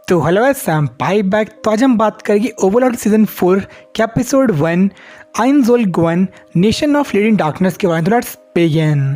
तो hello Sam भाई back. तो आज हम बात करेंगे ओवरलॉर्ड सीजन 4 के episode 1 Ainz Ooal Gown nation of leading darkness के बारे में। तो लेट्स बिगिन।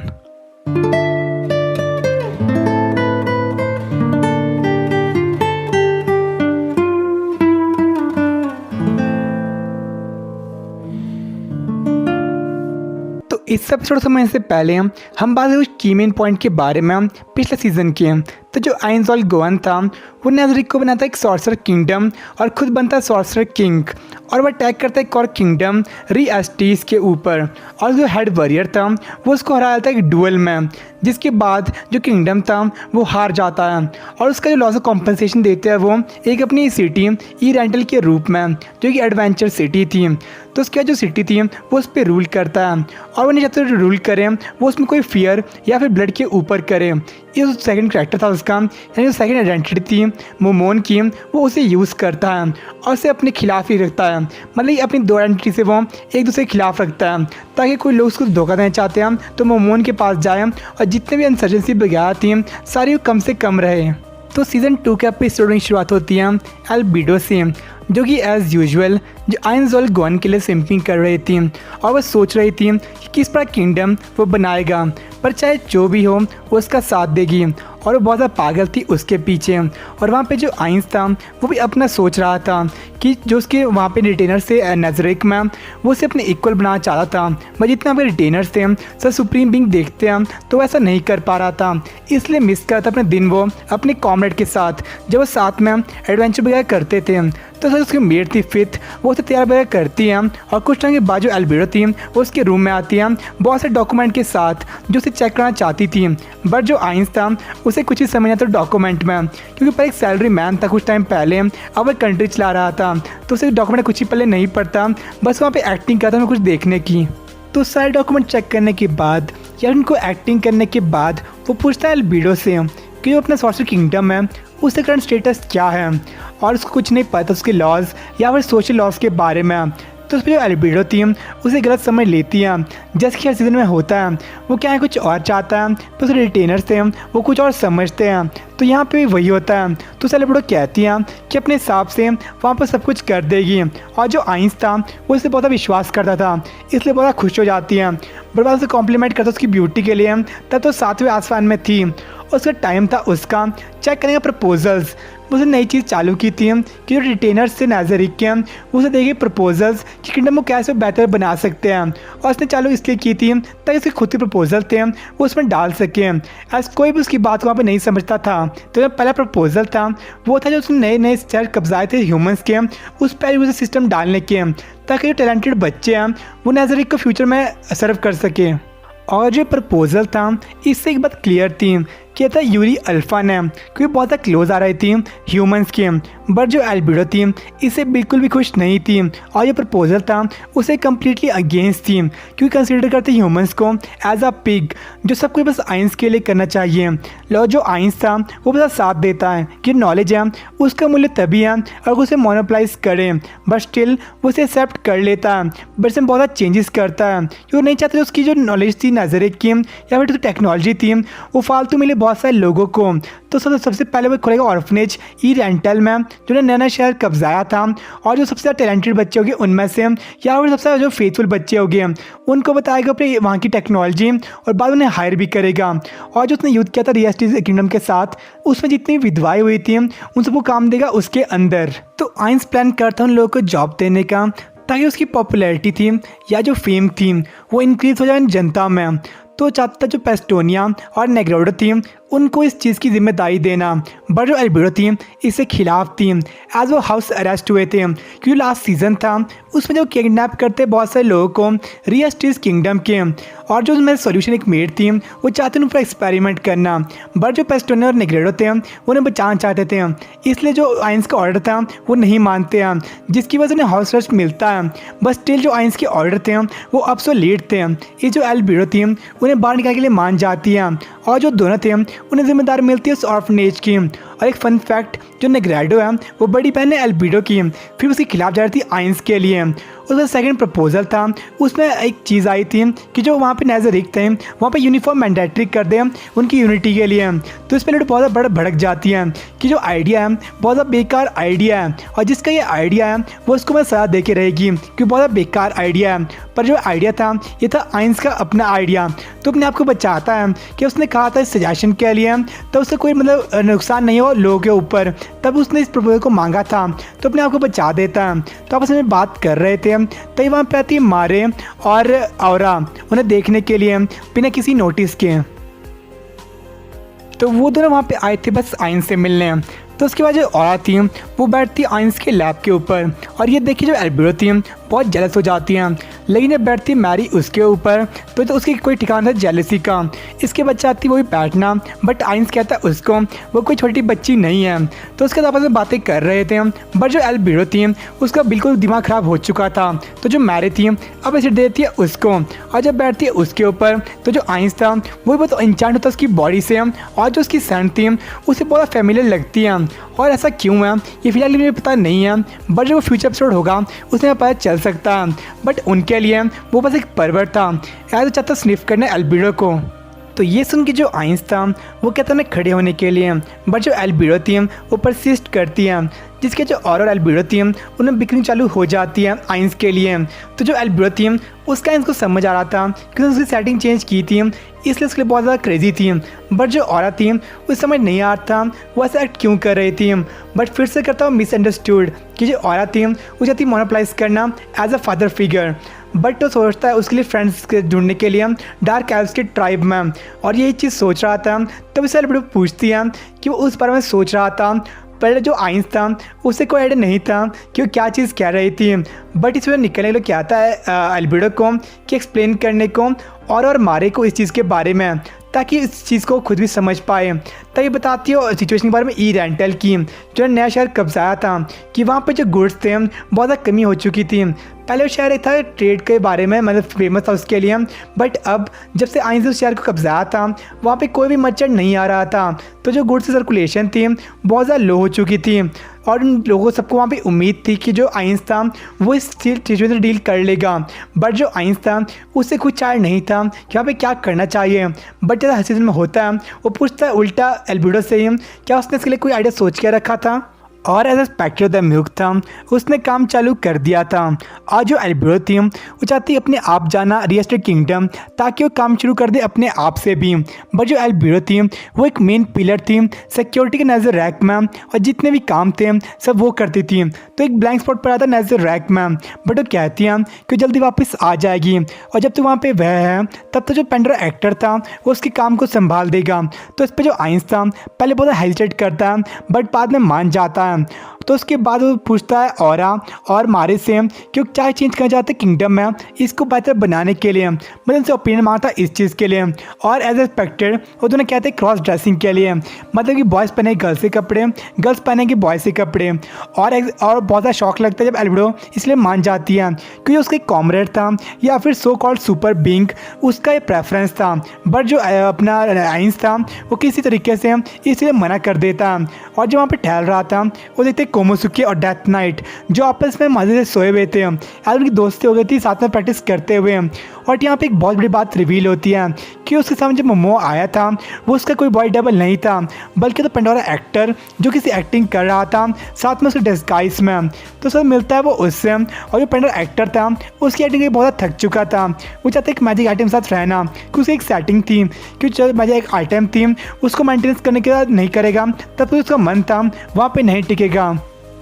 तो इस एपिसोड समझने से पहले हम बात करें की मेन पॉइंट के बारे में पिछले सीजन के। तो जो आइंजोल गोवन था वो नेज़रिक को बनाता है एक सॉर्सर किंगडम और खुद बनता है सॉर्सर किंग, और वह अटैक करता है एक और किंगडम री एस्टीज के ऊपर। और जो हेड वॉरियर था वो उसको हरा जाता है एक डुअल में, जिसके बाद जो किंगडम था वो हार जाता है और उसका जो लॉस ऑफ कॉम्पनसेशन देते हैं वो एक अपनी सिटी ई रेंटल के रूप में, जो कि एडवेंचर सिटी थी। तो उसके बाद जो सिटी थी वो उस पर रूल करता है और वो नहीं चाहते रूल करे वो उसमें कोई फियर या फिर ब्लड के ऊपर करे। ये जो सेकंड कैरेक्टर था उसका, यानी जो सेकंड आइडेंटिटी थी मोमोन की, वो उसे यूज़ करता है और उसे अपने खिलाफ ही रखता है। मतलब अपनी दो आइडेंटिटी से वो एक दूसरे के खिलाफ रखता है ताकि कोई लोग उसको धोखा देना चाहते हैं तो मोमोन के पास जाए और जितने भी इंसर्जेंसी वगैरह थी सारी कम से कम रहे। तो सीज़न 2 के एपिसोड की शुरुआत होती है एल्बिडो से, जो कि एज़ यूजुअल जो आइंजोल गोवन के लिए सिंपिंग कर रही थी और वह सोच रही थी कि किस प्रकार किंगडम वो बनाएगा, पर चाहे जो भी हो वो उसका साथ देगी। और वो बहुत ज़्यादा पागल थी उसके पीछे। और वहाँ पे जो आइंस था वो भी अपना सोच रहा था कि जो उसके वहाँ पे रिटेनर से नेज़रिक में वो उसे अपने इक्वल बनाना चाहता था, पर जितने आपके रिटेनर्स थे सब सुप्रीम बीइंग देखते हैं तो वैसा नहीं कर पा रहा था, इसलिए मिस करता अपने दिन वो अपने कॉमरेड के साथ जब वो साथ में एडवेंचर वगैरह करते थे। तो सर उसकी मेट थी फिथ, वो उसे तैयार वगैरह करती है और कुछ टाइम के बाद जो एल्बिडो थी वो उसके रूम में आती है बहुत से डॉक्यूमेंट के साथ जो उसे चेक करना चाहती थी। बट जो आइंस था उसे कुछ ही समझ आता डॉक्यूमेंट में, क्योंकि पर एक सैलरी मैन था कुछ टाइम पहले, अब वह कंट्री चला रहा था तो उसे डॉक्यूमेंट कुछ ही पहले नहीं पढ़ता, बस वहाँ पे एक्टिंग करता था कुछ देखने की। तो सारे डॉक्यूमेंट चेक करने के बाद या उनको एक्टिंग करने के बाद वो पूछता है एल्बिडो से कि जो अपना सॉर्सर किंगडम है उसका करंट स्टेटस क्या है, और उसको कुछ नहीं पता उसके लॉज या फिर सोशल लॉज के बारे में। तो उस पर जो एल्बिडो थी उसे गलत समझ लेती है, जैसे कि हर सीज़न में होता है। वो क्या है कुछ और चाहता है तो उसके रिटेनर्स थे वो कुछ और समझते हैं, तो यहाँ पे वही होता है। तो उसे एल्बिडो कहती है कि अपने हिसाब से वहाँ पर सब कुछ कर देगी, और जो आइंस था वो इससे बहुत विश्वास करता था इसलिए बहुत खुश हो जाती है। बट बाद उसे कॉम्प्लीमेंट करता उसकी ब्यूटी के लिए, तब तो 7वें आसमान में थी। उसका टाइम था उसका चेक करने का प्रपोजल्स। उसने नई चीज़ चालू की थी कि जो रिटेनर्स से नेज़रिक के उसे देखे प्रपोजल्स कि किंगडम को कैसे बेहतर बना सकते हैं, और उसने चालू इसलिए की थी ताकि उसके खुद के प्रपोजल थे वो उसमें डाल सके। ऐसा कोई भी उसकी बात को वहाँ पे नहीं समझता था। तो जो पहला प्रपोजल था वो था जो उसने नए नए शहर कब्जाए थे ह्यूमंस के, उस पर यूजर सिस्टम डालने के, ताकि जो टैलेंटेड बच्चे हैं वो नेज़रिक को फ्यूचर में सर्व कर सके। और जो प्रपोजल था इससे एक बात क्लियर थी कि था यूरी अल्फा ने, क्योंकि बहुत ज़्यादा क्लोज आ रही थी ह्यूमंस के। बट जो एल्बिडो थी इससे बिल्कुल भी खुश नहीं थी, और जो प्रपोजल था उसे कम्प्लीटली अगेंस्ट थी, क्योंकि कंसीडर करते ह्यूमंस को एज अ पिग जो सब कुछ बस आइंस के लिए करना चाहिए। लो जो आइंस था वो बस साथ देता है कि नॉलेज है उसका मूल्य तभी है अगर उसे मोनोपलाइज करे, बट स्टिल वो उसे एक्सेप्ट कर लेता है, बट इसमें बहुत ज़्यादा चेंजेस करता है क्योंकि वो नहीं चाहते उसकी जो नॉलेज थी नेज़रिक की या फिर जो टेक्नोलॉजी थी वो फालतू मिले बहुत सारे लोगों को। तो सबसे पहले वो खोलेगा ऑर्फनेज ई रेंटल में, जो नया नया शहर कब्जाया था, और जो सबसे ज़्यादा टैलेंटेड बच्चे होंगे उनमें से या फिर सबसे जो फेथफुल बच्चे होंगे उनको बताएगा अपने वहाँ की टेक्नोलॉजी, और बाद उन्हें हायर भी करेगा। और जो उसने युद्ध किया था रियस्टीज किंगडम के साथ उसमें जितनी विधवाएं हुई थी उन सबको काम देगा उसके अंदर। तो आइंस प्लान करता उन लोगों को जॉब देने का ताकि उसकी पॉपुलैरिटी थी या जो फेम थी वो इंक्रीज हो जाए जनता में। तो चाहता जो पेस्टोनिया और नेग्रोडो थी उनको इस चीज़ की जिम्मेदारी देना, बट जो एल्बिडो थी इससे खिलाफ थी एज वो हाउस अरेस्ट हुए थे, क्योंकि लास्ट सीजन था उसमें जो किडनैप करते बहुत सारे लोगों को रियस्टीज किंगडम के, और जो मेरे सॉल्यूशन एक मेड थी वो चाहते उन पर एक्सपेरिमेंट करना। बट जो पेस्टोनिया और नेग्रोडो थे उन्हें बचाना चाहते थे, इसलिए जो आइंस का ऑर्डर था वो नहीं मानते हैं, जिसकी वजह से उन्हें हाउस अरेस्ट मिलता है। बस स्टिल जो आइंस के ऑर्डर थे वो ऑब्सोलीट थे। ये जो एल्बिडो थी उन्हें बाहर निकालने के लिए मान जाती है, और जो दोनों थे उन्हें जिम्मेदारी मिलती है उस ऑर्फनेज की, और एक फन फैक्ट, जो नेग्रेडो है वो बड़ी बहन है एल्बिडो की, फिर उसके खिलाफ जा रही थी आइंस के लिए। उसका सेकंड प्रपोजल था, उसमें एक चीज़ आई थी कि जो वहाँ पे नेज़रिक थे वहाँ पे यूनिफॉर्म मैंडेटरी कर दें उनकी यूनिटी के लिए। तो इस पर लड़की बहुत बड़ा भड़क जाती है कि जो आइडिया है बहुत ज़्यादा बेकार आइडिया है, और जिसका ये आइडिया है वो उसको मैं सलाह दे के रहेगी कि बहुत ज़्यादा बेकार आइडिया है। पर जो आइडिया था ये था आइंस का अपना आइडिया। तो अपने आप को बचाता है कि उसने कहा था इस सजेशन के लिए तब उससे कोई मतलब नुकसान नहीं हो लोगों के ऊपर, तब उसने इस प्रपोजल को मांगा था, तो अपने आप को बचा देता है। तो आपस में बात कर रहे थे तभी वहाँ पे आती है मारे और औरा उन्हें देखने के लिए बिना किसी नोटिस के। तो वो दोनों वहाँ पे आए थे बस आइंस से मिलने। तो उसके बाद जो औरा थी वो बैठती आइंस के लैब के ऊपर, और ये देखी जो एल्बिडो थी बहुत जेलस हो जाती हैं। लेकिन जब बैठती मैरी उसके ऊपर तो उसकी कोई ठिकाना था जेलसी का। इसके बच्चा आती वो भी बैठना, बट आइंस कहता है उसको वो कोई छोटी बच्ची नहीं है। तो उसके आपस में बातें कर रहे थे, बट जो एल्बिडो थी उसका बिल्कुल दिमाग ख़राब हो चुका था। तो जो मैरी थी अब इसे देती है उसको, और जब बैठती है उसके ऊपर तो जो आइंस था वो बहुत इंचांट होता है उसकी बॉडी से, और जो उसकी सन थी उसे बहुत फैमिलियर लगती है। और ऐसा क्यों है ये फिलहाल मुझे पता नहीं है, बट जो फ्यूचर एपिसोड होगा उसमें पता चल सकता है। बट उनके लिए वो बस एक परवर था, ऐसा चाहता स्निफ करने एल्बिडो को। तो ये सुन के जो आइंस था वो कहता है खड़े होने के लिए, बट जो एल्बिडो थी वो परसिस्ट करती है, जिसके जो और एल्बिडो थी उन्हें बिकनी चालू हो जाती है आइंस के लिए। तो जो एल्बिडो थी उसका इनको समझ आ रहा था कि उसकी सेटिंग चेंज की थी इसलिए उसके लिए बहुत ज़्यादा क्रेजी थी। बट जो औरत थी उस समझ नहीं आ रहा था वो ऐसा एक्ट क्यों कर रही थी। बट फिर से करता हूँ मिसअंडरस्टूड कि जो औरत थी वो चाहती मोनोप्लाइज करना as a father figure, but तो सोचता है उसके लिए फ्रेंड्स ढूंढने के लिए डार्क एल्व्स के ट्राइब में। और यही चीज़ सोच रहा था तब इसे एल्बिडो पूछती है कि वो उस बारे में सोच रहा था। पहले जो आइंस था उसे कोई आइडिया नहीं था कि वो क्या चीज़ कह रही थी, बट इसमें निकलने के लिए क्या आता है एल्बिडो को कि एक्सप्लेन करने को और मारे को इस चीज़ के बारे में, ताकि इस चीज़ को खुद भी समझ पाए। तभी बताती है सिचुएशन के बारे में ई रेंटल की, जो नया शहर कब्जाया था कि वहाँ पे जो गुड्स थे बहुत ज़्यादा कमी हो चुकी थी। पहले वो शहर एक था ट्रेड के बारे में मतलब फेमस था उसके लिए, बट अब जब से आइंस उस शहर को कब्जाया था वहाँ पे कोई भी मर्चेंट नहीं आ रहा था। तो जो गुड्स की सर्कुलेशन थी बहुत ज़्यादा लो हो चुकी थी, और उन लोगों सबको वहाँ पे उम्मीद थी कि जो आइंस था वो इस सिचुएशन से डील कर लेगा। बट जो आइंस था उससे कुछ चार नहीं था कि वहाँ पे क्या करना चाहिए। बट जैसा हर सीजन में होता है वो पूछता है उल्टा एल्बिडो से ही क्या उसने इसके लिए कोई आइडिया सोच के रखा था, और एज स्पेक्टर द म्यूक था उसने काम चालू कर दिया था। और जो एल्बिडो थी वो चाहती अपने आप जाना रियस्टेड किंगडम ताकि वो काम शुरू कर दे अपने आप से भी। बट जो एल्बिडो थी वो एक मेन पिलर थी सिक्योरिटी के नजर रैक में, और जितने भी काम थे सब वो करती थी। तो एक ब्लैंक स्पॉट पर आता नजर रैक में, बट वो कहती है कि जल्दी वापस आ जाएगी, और जब तक वहाँ पे वह है तब तक जो पेंडरा एक्टर था वो उसके काम को संभाल देगा। तो इस पर जो आइंस था पहले बहुत हेजिटेट करता है बट बाद में मान जाता है। तो उसके बाद वो पूछता है औरा और मारे से कि वो क्या चेंज करना चाहते किंगडम में इसको बेहतर बनाने के लिए, मतलब उनसे ओपिनियन मांगता है इस चीज़ के लिए। और एज एक्सपेक्टेड वो दोनों कहते हैं क्रॉस ड्रेसिंग के लिए, मतलब कि बॉयज़ पहने गर्ल्स के कपड़े, गर्ल्स पहनेंगे बॉयज़ के कपड़े। और बहुत ज़्यादा शौक लगता है जब एल्बिडो इसलिए मान जाती है क्योंकि उसका एक कॉमरेड था या फिर सो कॉल्ड सुपर बीइंग उसका एक प्रेफरेंस था। बट जो अपना आइंस था वो किसी तरीके से इसलिए मना कर देता। और जो वहाँ पर ठहर रहा था वो देखते कोमोसुकी और डेथ नाइट जो आपस में मजे से सोए हुए थे, यार उनकी दोस्ती हो गई थी साथ में प्रैक्टिस करते हुए। और यहाँ पे एक बहुत बड़ी बात रिवील होती है कि उसके सामने जब मोमो आया था वो उसका कोई बॉडी डबल नहीं था, बल्कि तो पेंडोरा एक्टर जो किसी एक्टिंग कर रहा था साथ में उसके डिस्गाइज में। तो सब मिलता है वो उससे, और जो पेंडोरा एक्टर था उसकी एक्टिंग बहुत थक चुका था। वो चाहते एक मैजिक आइटम साथ रहना क्योंकि उसकी एक सेटिंग थी कि जो मैजिक आइटम थी उसको मेंटेनेंस करने के बाद नहीं करेगा तब तो उसका मन था वहाँ पर नहीं टिकेगा।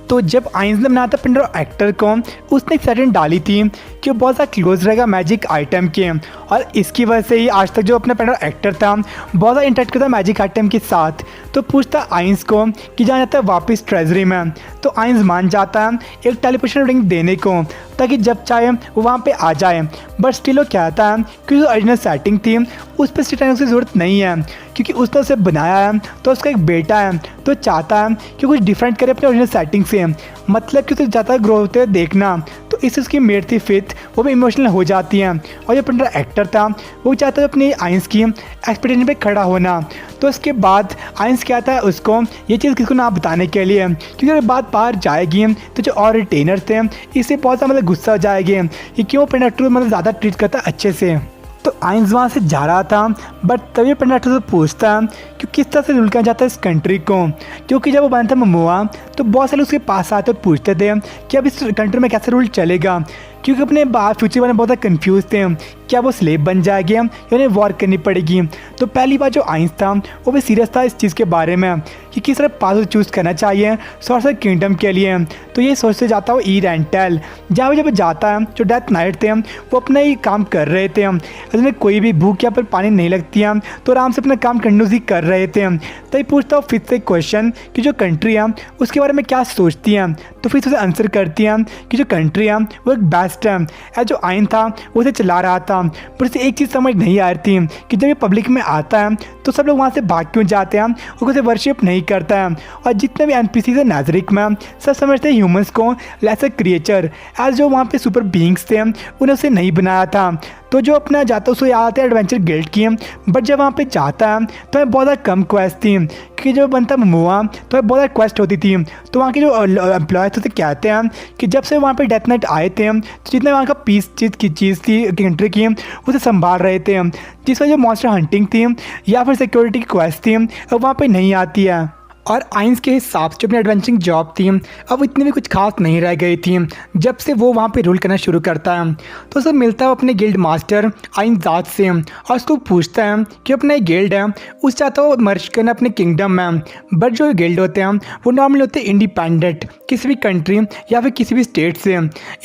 तो जब आइंस ने बनाया था पेंडोरा एक्टर को उसने एक सेटिंग डाली थी कि वो बहुत ज़्यादा क्लोज रहेगा मैजिक आइटम के, और इसकी वजह से ही आज तक जो अपना पेंडोरा एक्टर था बहुत ज़्यादा इंटरेक्ट करता मैजिक आइटम के साथ। तो पूछता आइंस को कि जाना जाता है वापस ट्रेजरी में, तो आइंस मान जाता है एक टेलीपोर्टेशन रिंग देने को ताकि जब चाहे वो वहाँ पे आ जाए। बट स्टिल वो कहता है कि जो ओरिजिनल सेटिंग थी उस पर स्टिल की ज़रूरत नहीं है क्योंकि उसने उसे बनाया है तो उसका एक बेटा है, तो चाहता है कि कुछ डिफरेंट करे अपने ओरिजिनल सेटिंग से, मतलब कि उसे ज़्यादा ग्रो होते हुए देखना। तो तो इससे उसकी मेट थी फिथ वो भी इमोशनल हो जाती है। और जो पंडा एक्टर था वो चाहता है अपनी आइंस की एक्सपेक्टेशन पे खड़ा होना। तो उसके बाद आइंस कहता है उसको ये चीज़ किसको ना बताने के लिए, क्योंकि अगर बात बाहर जाएगी तो जो और रिटेनर थे इससे बहुत ज़्यादा मतलब गुस्सा हो जाएगी कि क्यों पंडा मतलब ज़्यादा ट्रीट करता अच्छे से। तो आइंस वहाँ से जा रहा था, बट तभी पंडा से पूछता है कि किस तरह से रूल किया जाता है इस कंट्री को, क्योंकि जब वो बनता ममुआ तो बहुत सारे उसके पास आते और पूछते थे कि अब इस कंट्री में कैसे रूल चलेगा, क्योंकि अपने फ्यूचर में बहुत ज़्यादा कन्फ्यूज थे क्या वो स्लेव बन जाएगी या उन्हें वॉर करनी पड़ेगी। तो पहली बार जो आइंस था वो भी सीरियस था इस चीज़ के बारे में कि किस तरह पास चूज़ करना चाहिए सॉर्सर किंगडम के लिए। तो ये सोचते जाता वो ई रेंटल, जहाँ जब जाता है जो डेथ नाइट थे वो अपना ही काम कर रहे थे, उसमें कोई भी भूख या पर पानी नहीं लगती है तो आराम से अपना काम कंटिन्यूसली कर रहे थे। तभी पूछता हूँ फिर से क्वेश्चन कि जो कंट्री है उसके बारे में क्या सोचती हैं, तो फिर उसे आंसर करती हैं कि जो कंट्री है वो एक बेस्ट है। जो आइन था वो उसे चला रहा था, पर उसे एक चीज़ समझ नहीं आ रही थी कि जब ये पब्लिक में आता है तो सब लोग वहाँ से भाग क्यों जाते हैं और उसे वर्शिप नहीं करता है। और जितने भी एनपीसी है नाजरिक में सब समझते हैं ह्यूमंस को लेसर क्रिएचर, एज जो वहाँ पे सुपर बीइंग्स थे उन्हें उसे नहीं बनाया था। तो जो अपना जाता उसको याद आता है एडवेंचर गिल्ड की, बट जब वहाँ पे जाता है तो हमें बहुत ज़्यादा कम क्वेस्ट थी, क्योंकि जब बनता ममुआ तो हमें बहुत ज़्यादा क्वेस्ट होती थी। तो वहाँ के जो एम्प्लॉयज थे कहते हैं कि जब से वहाँ पे डेथ नाइट आए थे तो जितने वहाँ का पीस चीज़ थी कंट्री की उसे संभाल रहे थे, जिस वजह जो मॉन्स्टर हंटिंग थी या फिर सिक्योरिटी की क्वेस्ट थी अब वहाँ पे नहीं आती है। और आइंस के हिसाब से जो अपनी एडवेंचरिंग जॉब थी अब इतनी भी कुछ खास नहीं रह गई थी जब से वो वहाँ पे रूल करना शुरू करता है। तो सब मिलता है अपने गिल्ड मास्टर आइंस जात से और उसको पूछता है कि अपना एक गिल्ड है उस चाहता हो मर्ज करना अपने किंगडम में, बट जो गिल्ड होते हैं वो नॉर्मली होते हैं इंडिपेंडेंट किसी भी कंट्री या फिर किसी भी स्टेट से,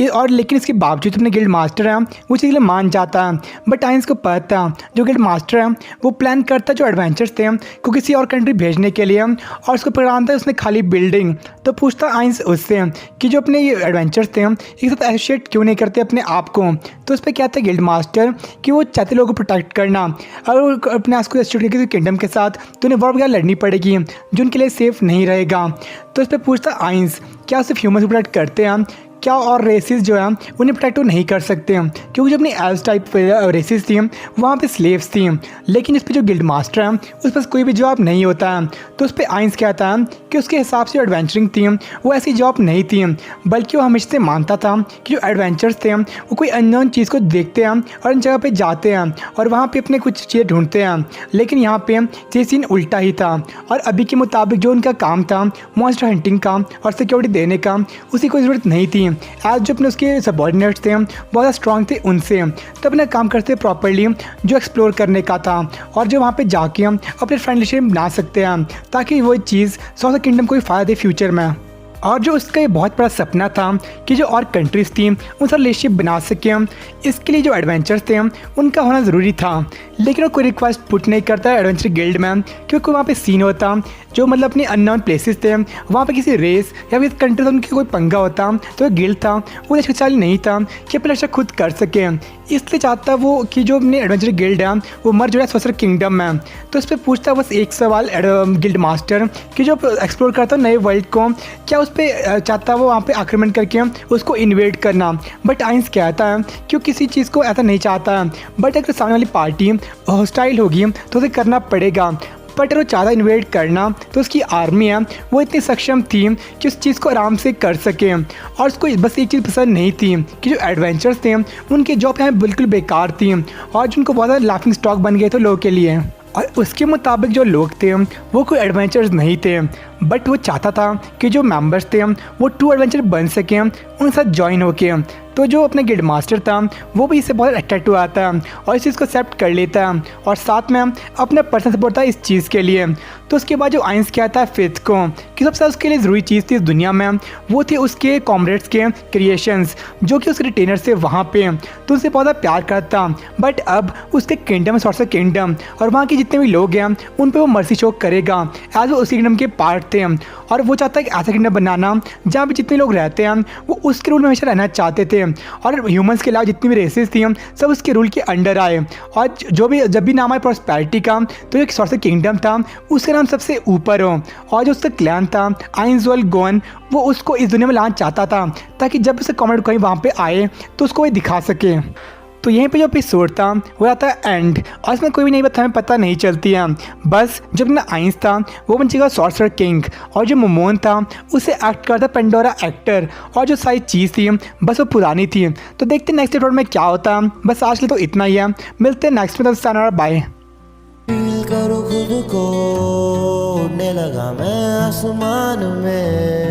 और लेकिन इसके बावजूद अपने गिल्ड मास्टर है वो चीज़ मान जाता है। बट आइंस को पता जो गिल्ड मास्टर है वो प्लान करता जो एडवेंचर्स थे को किसी और कंट्री भेजने के लिए और उसको पकड़ाता है उसने खाली बिल्डिंग। तो पूछता आइंस उससे कि जो अपने ये एडवेंचर्स थे एक साथ एसोसिएट क्यों नहीं करते अपने आप को। तो उस पर कहता है गिल्ड मास्टर कि वो चाहते लोगों को प्रोटेक्ट करना, अगर वो अपने आप को एसोसिएट किसी किंगडम के साथ तो उन्हें वॉर वगैरह लड़नी पड़ेगी जो उनके लिए सेफ नहीं रहेगा। तो उस पर पूछता आइंस क्या सिर्फ ह्यूमन प्रोटेक्ट करते हैं क्या और रेसिस जो है उन्हें प्रोटेक्ट नहीं कर सकते हैं, क्योंकि जो अपनी एल्स टाइप रेसिस थी वहाँ पे स्लेव्स थी, लेकिन इस पर जो गिल्ड मास्टर है उस पर कोई भी जॉब नहीं होता है। तो उस पर आइंस कहता है कि उसके हिसाब से एडवेंचरिंग थी वो ऐसी जॉब नहीं थी, बल्कि वो हमेशा से मानता था कि जो एडवेंचर्स थे वो कोई अननोन चीज़ को देखते हैं और उन जगह पर जाते हैं और वहाँ पर अपने कुछ चीज़ें ढूंढते हैं, लेकिन यहाँ पे ये सीन उल्टा ही था। और अभी के मुताबिक जो उनका काम था मॉन्स्टर हंटिंग का और सिक्योरिटी देने का उसी कोई ज़रूरत नहीं थी, आज जो अपने उसके सबॉर्डिनेट्स थे बहुत स्ट्रॉन्ग थे उनसे, तो अपना काम करते प्रॉपर्ली जो एक्सप्लोर करने का था और जो वहाँ पे जाके हम अपने फ्रेंडशिप बना सकते हैं ताकि वो चीज़ सॉर्सर किंगडम को भी फ़ायदा दे फ्यूचर में। और जो उसका ये बहुत बड़ा सपना था कि जो और कंट्रीज़ थी उनसे रिलेशनशिप बना सके, इसके लिए जो एडवेंचर्स थे उनका होना ज़रूरी था, लेकिन वो कोई रिक्वेस्ट पुट नहीं करता एडवेंचर गिल्ड में, क्योंकि वहाँ पे सीन होता जो मतलब अपने अननोन प्लेसेस थे वहाँ पे किसी रेस या फिर कंट्री से उनकी कोई पंगा होता तो गिल्ड था वो शक्तिशाली नहीं था कि अपना रक्षा खुद कर सके, इसलिए चाहता वो कि जो अपने एडवेंचर गिल्ड है वो मर जुड़ा सॉर्सर किंगडम में। तो इस पर पूछता बस एक सवाल गिल्ड मास्टर कि जो एक्सप्लोर करता नए वर्ल्ड को क्या उस पर चाहता वो वहाँ पे आक्रमण करके उसको इन्वेड करना, बट आइंस कहता है कि वो किसी चीज़ को ऐसा नहीं चाहता, बट अगर सामने वाली पार्टी हॉस्टाइल होगी तो उसे करना पड़ेगा। बट अगर वो चाहता इन्वेड करना तो उसकी आर्मी है वो इतनी सक्षम थी कि उस चीज़ को आराम से कर सके, और उसको बस एक चीज़ पसंद नहीं थी कि जो एडवेंचर्स थे उनके जॉब यहाँ बिल्कुल बेकार थी और जिनको बहुत ज़्यादा लाफिंग स्टॉक बन गए थे लोगों के लिए। और उसके मुताबिक जो लोग थे वो कोई एडवेंचर्स नहीं थे, बट वो चाहता था कि जो मेंबर्स थे वो ट्रू एडवेंचर बन सकें उनके साथ ज्वाइन होके। तो जो अपने गिल्ड मास्टर था वो भी इससे बहुत अट्रैक्ट हुआ था और इस चीज़ को एक्सेप्ट कर लेता है और साथ में अपना पर्सनल सपोर्ट था इस चीज़ के लिए। तो उसके बाद जो आइंस कहता है फेथ को कि सबसे उसके लिए ज़रूरी चीज़ थी इस दुनिया में वो थी उसके कॉमरेड्स के क्रिएशंस जो कि उसके रिटेनर से वहाँ पे, तो उससे बहुत ज़्यादा प्यार करता, बट अब उसके किंगडम सॉर्सर किंगडम और वहाँ के जितने भी लोग हैं उन पर वो मर्सी शो करेगा एज वो उस किंगडम के पार्ट थे और वो चाहता है कि ऐसा किंगडम बनाना जहाँ पे जितने लोग रहते हैं वो उसके रूल में हमेशा रहना चाहते थे और ह्यूमंस के अलावा जितनी भी रेसेस थी सब उसके रूल के अंडर आए। और जब भी नाम आए प्रॉस्पेरिटी का तो एक सॉर्सर किंगडम था उसका नाम सबसे ऊपर हो। और जो उसका क्लैन था आइंजोल गोन वो उसको इस दुनिया में लाना चाहता था ताकि जब उसे कॉमेडी कहीं वहाँ पे आए तो उसको वही दिखा सके। तो यहीं पे जो एपिसोड था वो आता है एंड और इसमें कोई भी नई बात हमें पता नहीं चलती है। बस जब ना आइंस था वो बन जाएगा सॉर्सर किंग और जो मोमोन था उसे एक्ट करता पेंडोरा एक्टर और जो सारी चीज़ थी बस वो पुरानी थी। तो देखते हैं नेक्स्ट एपिसोड में क्या होता है। बस आज के लिए तो इतना ही है, मिलते हैं नेक्स्ट में। तब बाय। फील करो खुद को, उड़ने लगा मैं आसमान में।